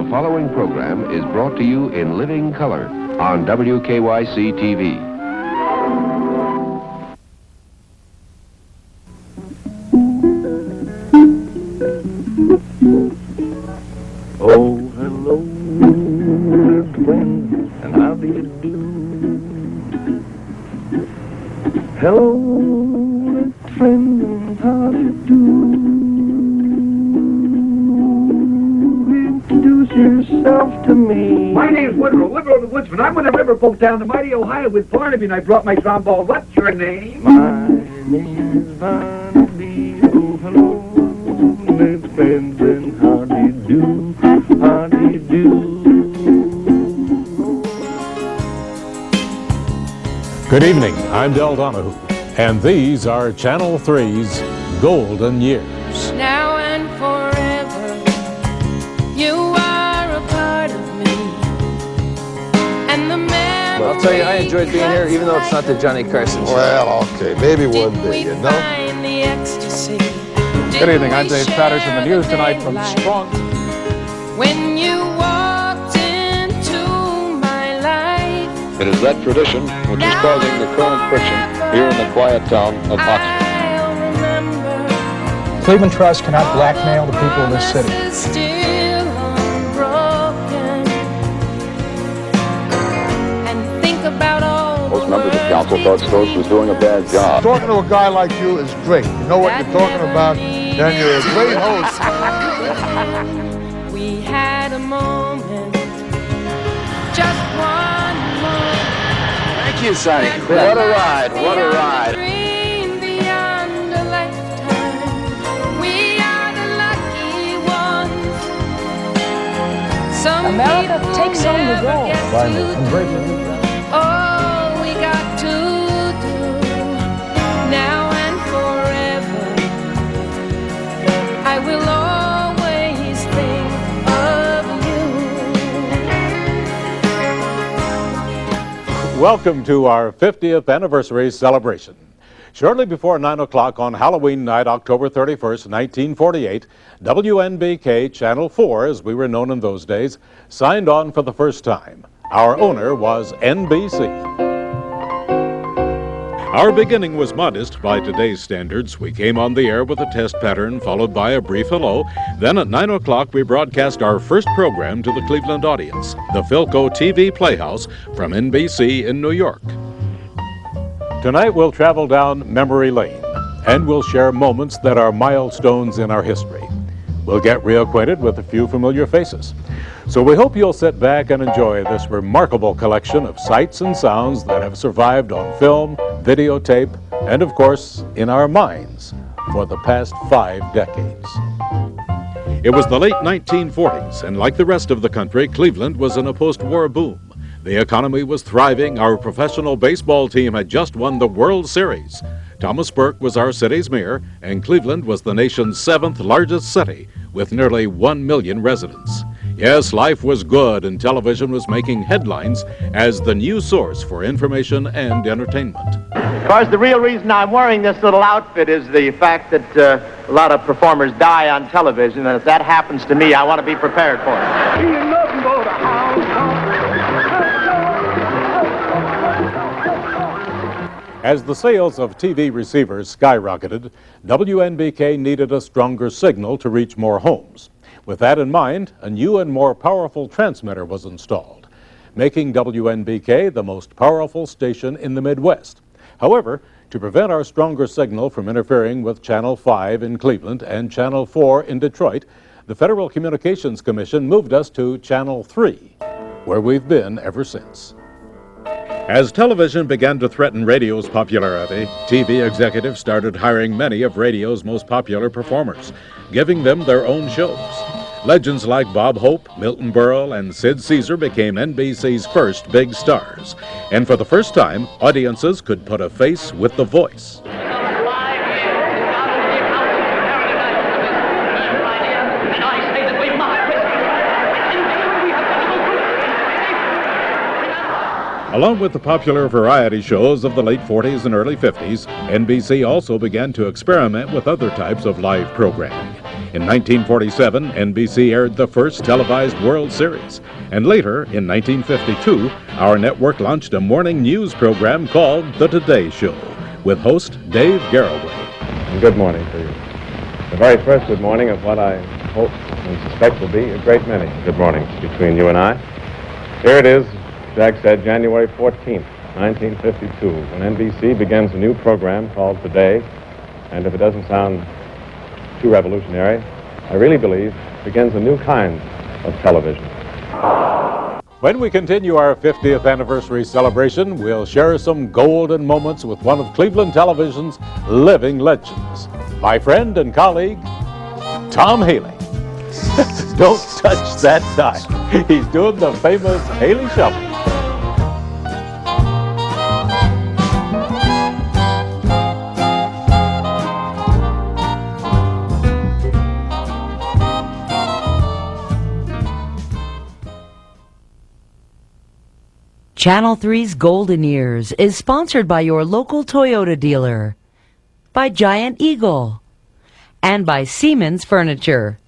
The following program is brought to you in living color on WKYC TV. Oh, hello, friend, and how do you do? Hello, friend, and how do you do? Introduce yourself to me. My name's Woodrow the Woodsman. I'm on a riverboat down the mighty Ohio with Barnaby, and I brought my trombone. What's your name? My name is Barnaby. Oh, hello, friend, and how do you do? How do you do? Good evening, I'm Del Donahoo, and these are Channel 3's Golden Years. Now and forever, you are a part of me. And the man. Well, I'll tell you, I enjoyed being here, even though it's not the Johnny Carson show. Well, okay, maybe one day, you know? Good evening, I'm Dave Patterson. The news tonight from Strong. When you walked into my life, It is that tradition which is causing the current friction here in the quiet town of Oxford. I'll remember Cleveland Trust cannot blackmail the people of this city. is still unbroken. And think about all Most members of council thought Stokes was doing a bad job. Talking to a guy like you is great. You know what you're talking about, then you're a great host. We had a moment, just one moment. Thank you, Sonny. What a ride, what a ride. Dream beyond a lifetime. We are the lucky ones. Some America people takes on the never role. get to do all we got to do. Now and forever, I will always think of you. Welcome to our 50th anniversary celebration. Shortly before 9 o'clock on Halloween night, October 31st, 1948, WNBK Channel 4, as we were known in those days, signed on for the first time. Our owner was NBC. Our beginning was modest by today's standards. We came on the air with a test pattern followed by a brief hello. Then at 9 o'clock we broadcast our first program to the Cleveland audience, the Philco TV Playhouse from NBC in New York. Tonight we'll travel down memory lane and we'll share moments that are milestones in our history. We'll get reacquainted with a few familiar faces. So we hope you'll sit back and enjoy this remarkable collection of sights and sounds that have survived on film, videotape, and of course, in our minds for the past 5 decades. It was the late 1940s, and like the rest of the country, Cleveland was in a post-war boom. The economy was thriving. Our professional baseball team had just won the World Series. Thomas Burke was our city's mayor, and Cleveland was the nation's 7th largest city with nearly 1 million residents. Yes, life was good, and television was making headlines as the new source for information and entertainment. Of course, the real reason I'm wearing this little outfit is the fact that a lot of performers die on television, and if that happens to me, I want to be prepared for it. As the sales of TV receivers skyrocketed, WNBK needed a stronger signal to reach more homes. With that in mind, a new and more powerful transmitter was installed, making WNBK the most powerful station in the Midwest. However, to prevent our stronger signal from interfering with Channel 5 in Cleveland and Channel 4 in Detroit, the Federal Communications Commission moved us to Channel 3, where we've been ever since. As television began to threaten radio's popularity, TV executives started hiring many of radio's most popular performers, giving them their own shows. Legends like Bob Hope, Milton Berle, and Sid Caesar became NBC's first big stars. And for the first time, audiences could put a face with the voice. Along with the popular variety shows of the late 40s and early 50s, NBC also began to experiment with other types of live programming. In 1947, NBC aired the first televised World Series. And later, in 1952, our network launched a morning news program called The Today Show, with host Dave Garroway. And good morning to you. The very first good morning of what I hope and suspect will be a great many good mornings between you and I. Here it is, Jack said, January 14th, 1952, when NBC begins a new program called Today. And if it doesn't sound too revolutionary, I really believe it begins a new kind of television. When we continue our 50th anniversary celebration, we'll share some golden moments with one of Cleveland television's living legends, my friend and colleague, Tom Haley. Don't touch that dial. He's doing the famous Haley Shuffle. Channel 3's Golden Years is sponsored by your local Toyota dealer, by Giant Eagle, and by Siemens Furniture.